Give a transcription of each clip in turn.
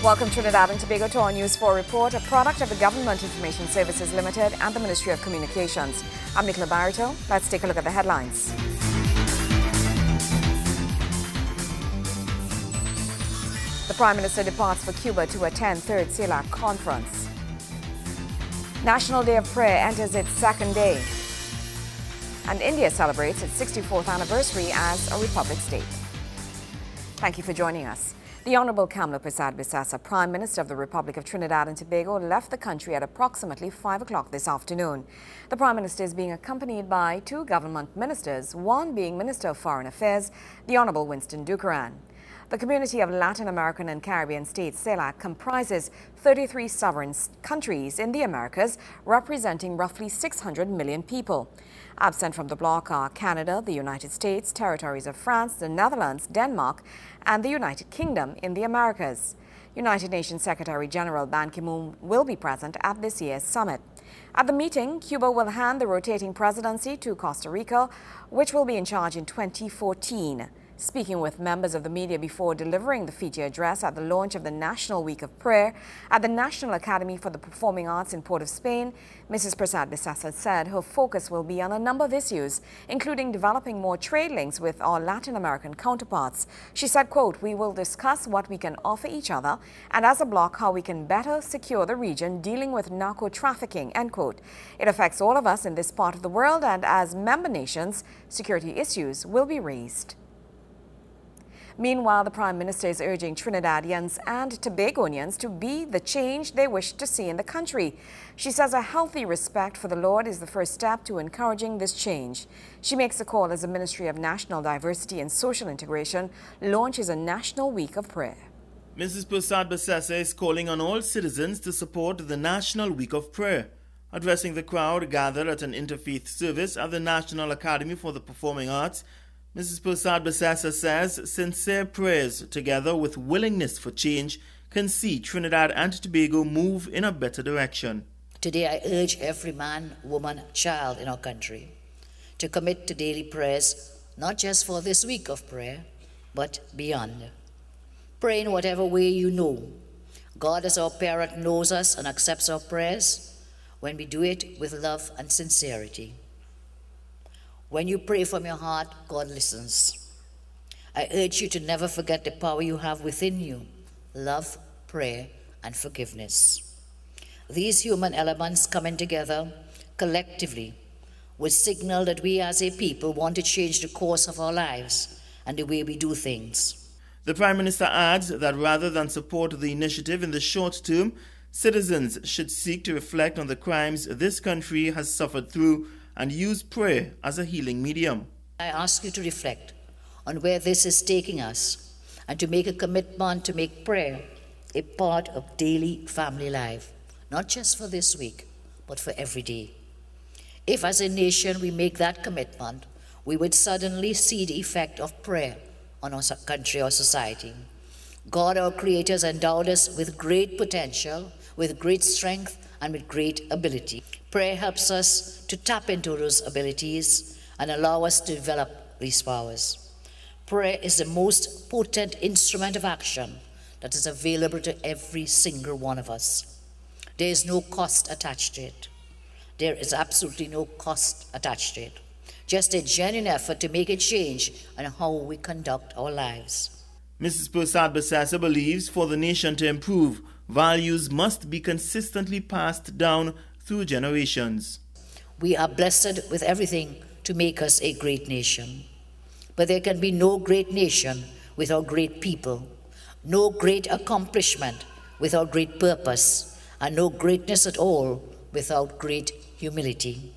Welcome Trinidad and Tobago to our News 4 report, a product of the Government Information Services Limited and the Ministry of Communications. I'm Nicola Barito. Let's take a look at the headlines. The Prime Minister departs for Cuba to attend 3rd CELAC conference. National Day of Prayer enters its second day. And India celebrates its 64th anniversary as a republic state. Thank you for joining us. The Honourable Kamla Prasad Bisasa, Prime Minister of the Republic of Trinidad and Tobago, left the country at approximately 5 o'clock this afternoon. The Prime Minister is being accompanied by 2 government ministers, one being Minister of Foreign Affairs, the Honourable Winston Ducaran. The Community of Latin American and Caribbean States, CELAC, comprises 33 sovereign countries in the Americas, representing roughly 600 million people. Absent from the bloc are Canada, the United States, territories of France, the Netherlands, Denmark, and the United Kingdom in the Americas. United Nations Secretary-General Ban Ki-moon will be present at this year's summit. At the meeting, Cuba will hand the rotating presidency to Costa Rica, which will be in charge in 2014. Speaking with members of the media before delivering the feature address at the launch of the National Week of Prayer at the National Academy for the Performing Arts in Port of Spain, Mrs. Prasad Bisasa said her focus will be on a number of issues, including developing more trade links with our Latin American counterparts. She said, quote, "We will discuss what we can offer each other and as a bloc how we can better secure the region dealing with narco-trafficking," end quote. It affects all of us in this part of the world, and as member nations, security issues will be raised. Meanwhile, the Prime Minister is urging Trinidadians and Tobagonians to be the change they wish to see in the country. She says a healthy respect for the Lord is the first step to encouraging this change. She makes the call as the Ministry of National Diversity and Social Integration launches a National Week of Prayer. Mrs. Prasad Bisasa is calling on all citizens to support the National Week of Prayer. Addressing the crowd gathered at an interfaith service at the National Academy for the Performing Arts, Mrs. Prasad Bisasa says sincere prayers together with willingness for change can see Trinidad and Tobago move in a better direction. Today I urge every man, woman, child in our country to commit to daily prayers, not just for this week of prayer, but beyond. Pray in whatever way you know. God as our parent knows us and accepts our prayers when we do it with love and sincerity. When you pray from your heart, God listens. I urge you to never forget the power you have within you: love, prayer, and forgiveness. These human elements coming together collectively would signal that we as a people want to change the course of our lives and the way we do things. The Prime Minister adds that rather than support the initiative in the short term, citizens should seek to reflect on the crimes this country has suffered through and use prayer as a healing medium. I ask you to reflect on where this is taking us and to make a commitment to make prayer a part of daily family life, not just for this week, but for every day. If as a nation we make that commitment, we would suddenly see the effect of prayer on our country or society. God, our Creator, has endowed us with great potential, with great strength, and with great ability. Prayer helps us to tap into those abilities and allow us to develop these powers. Prayer is the most potent instrument of action that is available to every single one of us. There is no cost attached to it. There is absolutely no cost attached to it. Just a genuine effort to make a change in how we conduct our lives. Mrs. Prasad Bisasa believes for the nation to improve, values must be consistently passed down through generations. We are blessed with everything to make us a great nation. But there can be no great nation without great people, no great accomplishment without great purpose, and no greatness at all without great humility.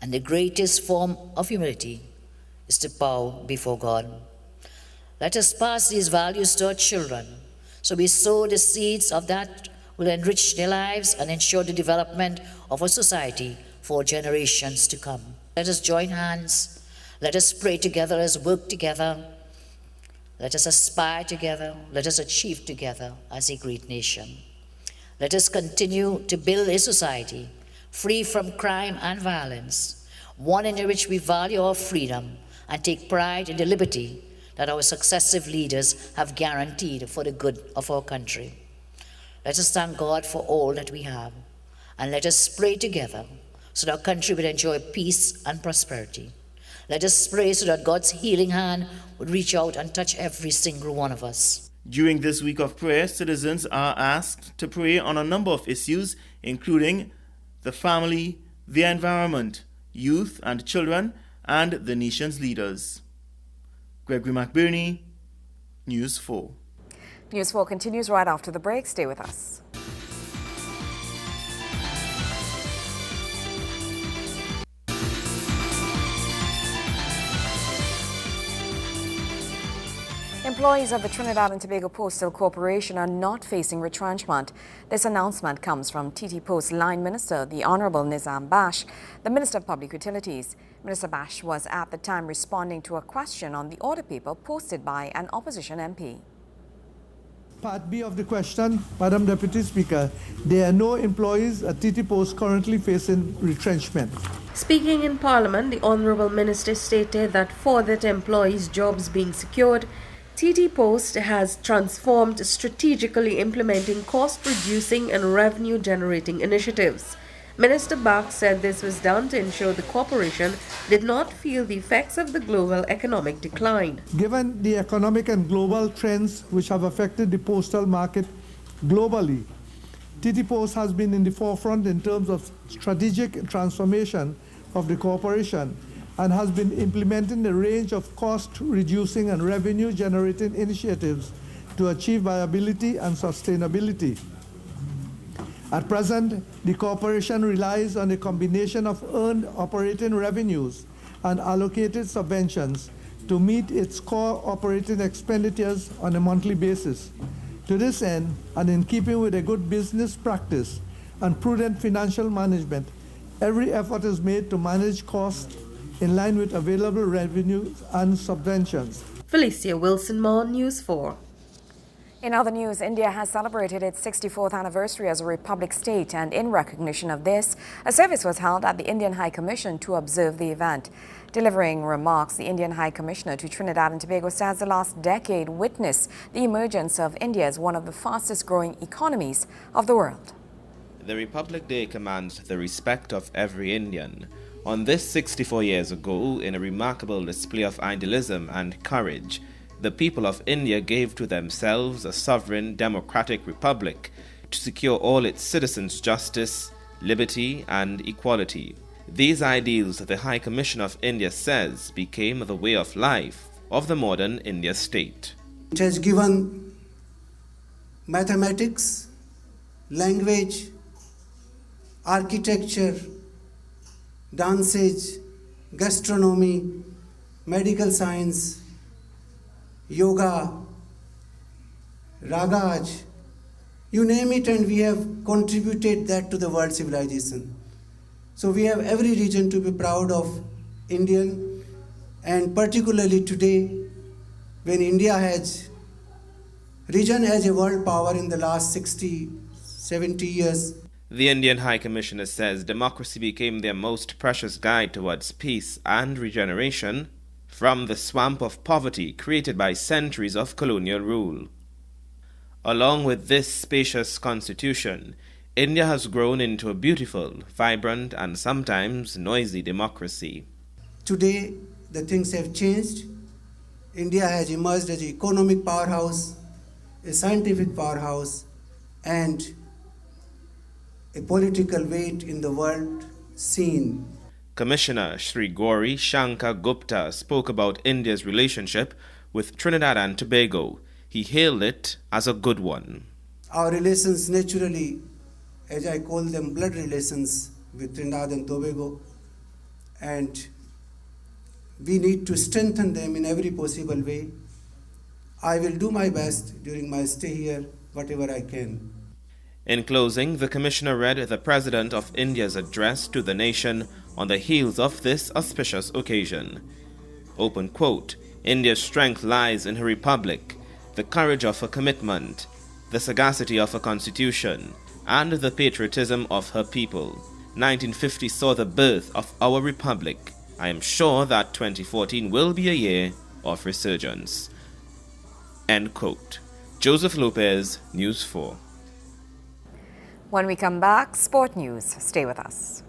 And the greatest form of humility is to bow before God. Let us pass these values to our children, so we sow the seeds of that will enrich their lives and ensure the development of our society for generations to come. Let us join hands. Let us pray together. Let us work together. Let us aspire together. Let us achieve together as a great nation. Let us continue to build a society free from crime and violence, one in which we value our freedom and take pride in the liberty that our successive leaders have guaranteed for the good of our country. Let us thank God for all that we have, and let us pray together so that our country will enjoy peace and prosperity. Let us pray so that God's healing hand would reach out and touch every single one of us. During this week of prayer, citizens are asked to pray on a number of issues, including the family, the environment, youth and children, and the nation's leaders. Gregory McBurney, News 4. News 4 continues right after the break. Stay with us. Employees of the Trinidad and Tobago Postal Corporation are not facing retrenchment. This announcement comes from TT Post Line Minister, the Honorable Nizam Bash, the Minister of Public Utilities. Minister Bash was at the time responding to a question on the order paper posted by an opposition MP. Part B of the question, Madam Deputy Speaker, there are no employees at TT Post currently facing retrenchment. Speaking in Parliament, the Honourable Minister stated that for that employees' jobs being secured, TT Post has transformed strategically implementing cost-reducing and revenue-generating initiatives. Minister Bach said this was done to ensure the corporation did not feel the effects of the global economic decline. Given the economic and global trends which have affected the postal market globally, TT Post has been in the forefront in terms of strategic transformation of the corporation and has been implementing a range of cost-reducing and revenue-generating initiatives to achieve viability and sustainability. At present, the corporation relies on a combination of earned operating revenues and allocated subventions to meet its core operating expenditures on a monthly basis. To this end, and in keeping with a good business practice and prudent financial management, every effort is made to manage costs in line with available revenues and subventions. Felicia Wilson-Moore, News 4. In other news, India has celebrated its 64th anniversary as a republic state, and in recognition of this, a service was held at the Indian High Commission to observe the event. Delivering remarks, the Indian High Commissioner to Trinidad and Tobago says the last decade witnessed the emergence of India as one of the fastest growing economies of the world. The Republic Day commands the respect of every Indian. On this 64 years ago, in a remarkable display of idealism and courage, the people of India gave to themselves a sovereign democratic republic to secure all its citizens justice, liberty and equality. These ideals, the High Commission of India says, became the way of life of the modern India state. It has given mathematics, language, architecture, dances, gastronomy, medical science, yoga, ragas, you name it, and we have contributed that to the world civilization. So we have every reason to be proud of Indian, and particularly today when India has risen as a world power in the last 60, 70 years. The Indian High Commissioner says democracy became their most precious guide towards peace and regeneration from the swamp of poverty created by centuries of colonial rule. Along with this spacious constitution, India has grown into a beautiful, vibrant and sometimes noisy democracy. Today, the things have changed. India has emerged as an economic powerhouse, a scientific powerhouse, and a political weight in the world scene. Commissioner Sri Gauri Shankar Gupta spoke about India's relationship with Trinidad and Tobago. He hailed it as a good one. Our relations naturally, as I call them, blood relations with Trinidad and Tobago, and we need to strengthen them in every possible way. I will do my best during my stay here, whatever I can. In closing, the Commissioner read the President of India's address to the nation on the heels of this auspicious occasion. Open quote, India's strength lies in her republic, the courage of her commitment, the sagacity of her constitution, and the patriotism of her people. 1950 saw the birth of our republic. I am sure that 2014 will be a year of resurgence. End quote. Joseph Lopez, News 4. When we come back, sport news. Stay with us.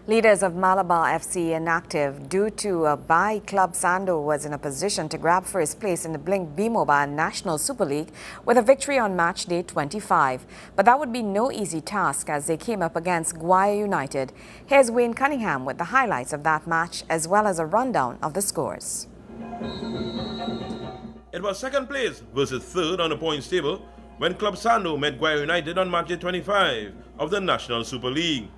Leaders of Malabar FC inactive due to a bye. Club Sando was in a position to grab first place in the Blink B-Mobile National Super League with a victory on match day 25. But that would be no easy task as they came up against Guaya United. Here's Wayne Cunningham with the highlights of that match as well as a rundown of the scores. It was second place versus third on the points table when Club Sando met Guaya United on match day 25 of the National Super League.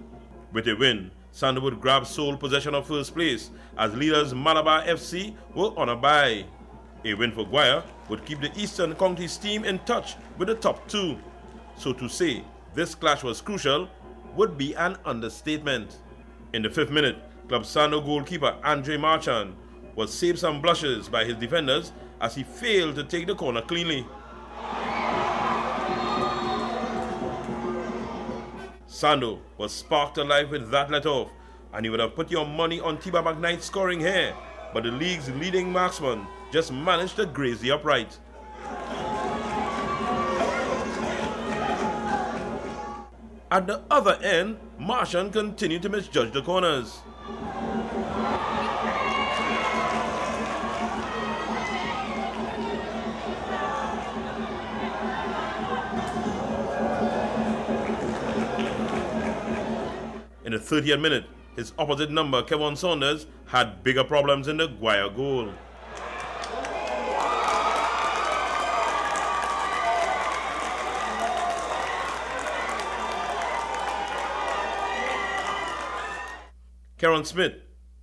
With a win, Sando would grab sole possession of first place as leaders Malabar FC were on a bye. A win for Guaya would keep the Eastern Counties team in touch with the top two. So to say this clash was crucial would be an understatement. In the 5th minute, Club Sando goalkeeper Andre Marchand was saved some blushes by his defenders as he failed to take the corner cleanly. Sando was sparked to life with that let-off, and you would have put your money on Tiba McKnight scoring here, but the league's leading marksman just managed to graze the upright. At the other end, Marchand continued to misjudge the corners. In the 30th minute, his opposite number, Kevin Saunders, had bigger problems in the Guaya goal. Karen Smith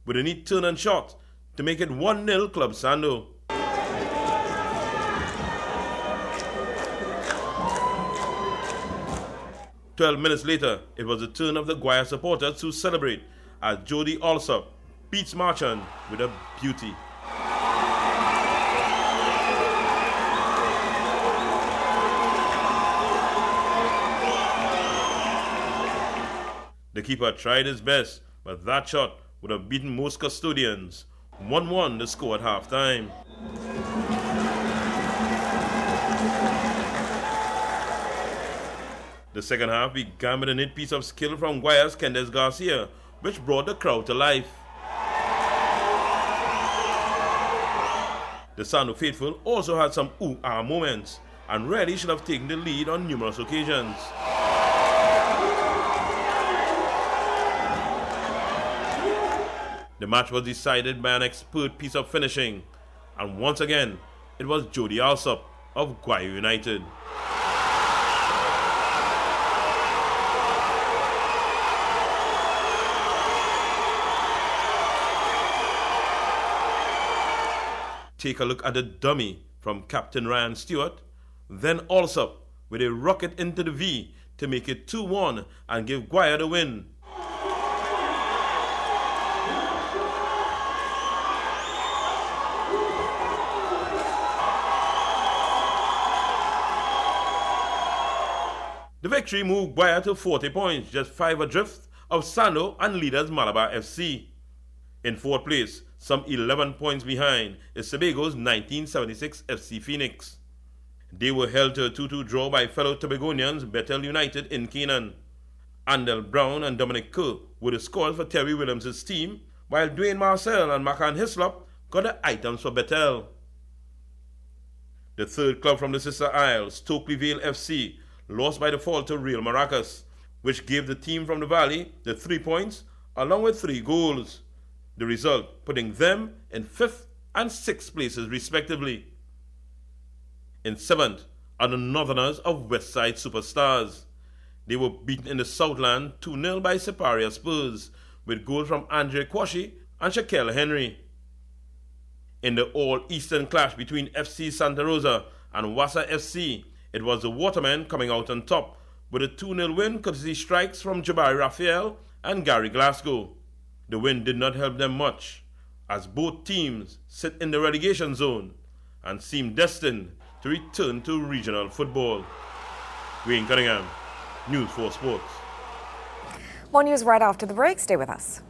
with a neat turn and shot to make it 1-0 Club Sando. "12 minutes later, it was the turn of the Guaya supporters to celebrate as Jody Alsop beats Marchand with a beauty. The keeper tried his best, but that shot would have beaten most custodians. 1-1 the score at halftime. The second half began with a neat piece of skill from Guaya's Candace Garcia, which brought the crowd to life. The Sando faithful also had some ooh-ah moments and really should have taken the lead on numerous occasions. The match was decided by an expert piece of finishing, and once again, it was Jody Alsop of Guaya United. Take a look at the dummy from Captain Ryan Stewart, then Alsop with a rocket into the V to make it 2-1 and give Guaya the win. The victory moved Guaya to 40 points, just 5 adrift of Sando and leaders Malabar FC. In 4th place, some 11 points behind, is Sebago's 1976 FC Phoenix. They were held to a 2-2 draw by fellow Tobagonians Bethel United in Canaan. Andel Brown and Dominic Kerr were the scores for Terry Williams' team, while Dwayne Marcel and Macan Hislop got the items for Bethel. The third club from the Sister Isle, Stokely Vale FC, lost by default to Real Maracas, which gave the team from the Valley the 3 points along with 3 goals. The result putting them in 5th and 6th places respectively. In 7th are the Northerners of Westside Superstars. They were beaten in the Southland 2-0 by Siparia Spurs with goals from Andre Kwashi and Shaquille Henry. In the all-Eastern clash between FC Santa Rosa and Wassa FC, it was the Watermen coming out on top with a 2-0 win courtesy strikes from Jabari Raphael and Gary Glasgow. The win did not help them much, as both teams sit in the relegation zone and seem destined to return to regional football. Wayne Cunningham, News 4 Sports. More news right after the break. Stay with us.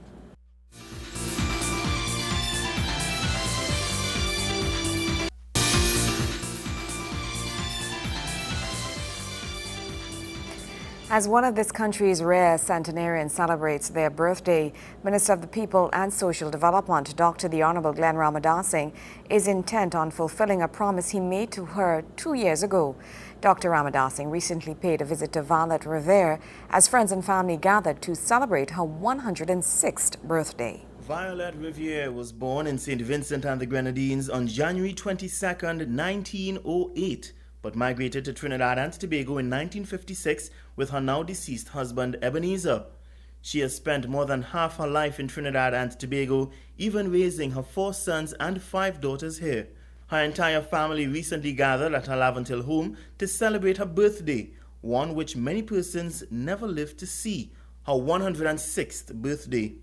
As one of this country's rare centenarians celebrates their birthday, Minister of the People and Social Development, Dr. the Honorable Glenn Ramadasing, is intent on fulfilling a promise he made to her 2 years ago. Dr. Ramadasing recently paid a visit to Violet Revere as friends and family gathered to celebrate her 106th birthday. Violet Revere was born in St. Vincent and the Grenadines on January 22nd, 1908. But migrated to Trinidad and Tobago in 1956 with her now deceased husband Ebenezer. She has spent more than half her life in Trinidad and Tobago, even raising her 4 sons and 5 daughters here. Her entire family recently gathered at her Laventille home to celebrate her birthday, one which many persons never lived to see, her 106th birthday.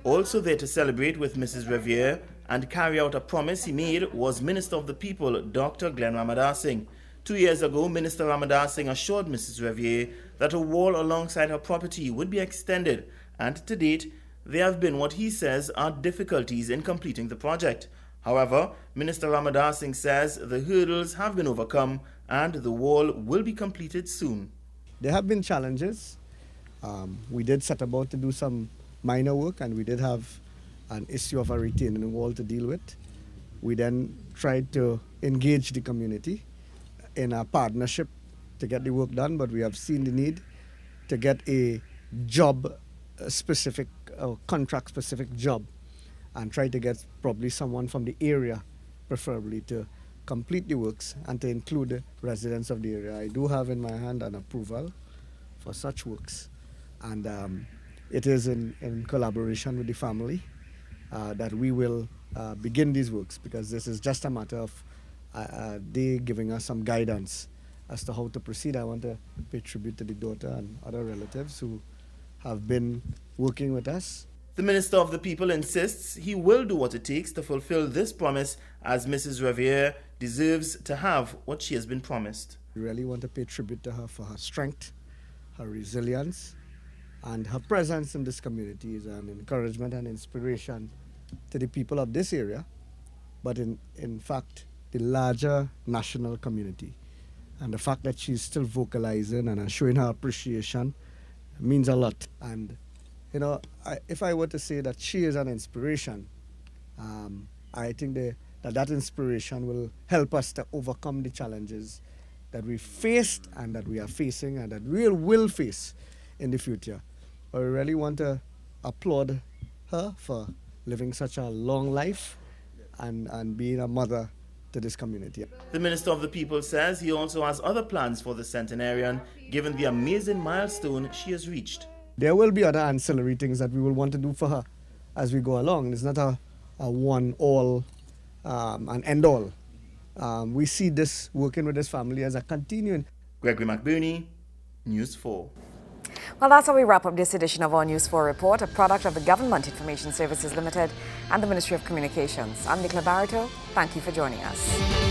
Also there to celebrate with Mrs. Revere and carry out a promise he made was Minister of the People, Dr. Glenn Ramadasing. 2 years ago, Minister Ramadasing assured Mrs. Revere that a wall alongside her property would be extended, and to date, there have been what he says are difficulties in completing the project. However, Minister Ramadasing says the hurdles have been overcome and the wall will be completed soon. There have been challenges. We did set about to do some minor work, and we did have an issue of a retaining wall to deal with. We then tried to engage the community in a partnership to get the work done, but we have seen the need to get a job-specific, contract-specific job, and try to get probably someone from the area, preferably, to complete the works and to include the residents of the area. I do have in my hand an approval for such works, and it is in collaboration with the family that we will begin these works, because this is just a matter of they giving us some guidance as to how to proceed. I want to pay tribute to the daughter and other relatives who have been working with us. The Minister of the People insists he will do what it takes to fulfill this promise, as Mrs. Revere deserves to have what she has been promised. We really want to pay tribute to her for her strength, her resilience, and her presence in this community is an encouragement and inspiration to the people of this area, but in fact, the larger national community. And the fact that she's still vocalizing and showing her appreciation means a lot. And, you know, if I were to say that she is an inspiration, I think that inspiration will help us to overcome the challenges that we faced and that we are facing and that we will face in the future. But we really want to applaud her for living such a long life and being a mother to this community. The Minister of the People says he also has other plans for the centenarian, given the amazing milestone she has reached. There will be other ancillary things that we will want to do for her as we go along. It's not a one-all and end-all. We see this working with this family as a continuing. Gregory McBurney, News 4. Well, that's how we wrap up this edition of our News 4 report, a product of the Government Information Services Limited and the Ministry of Communications. I'm Nicola Barreto. Thank you for joining us.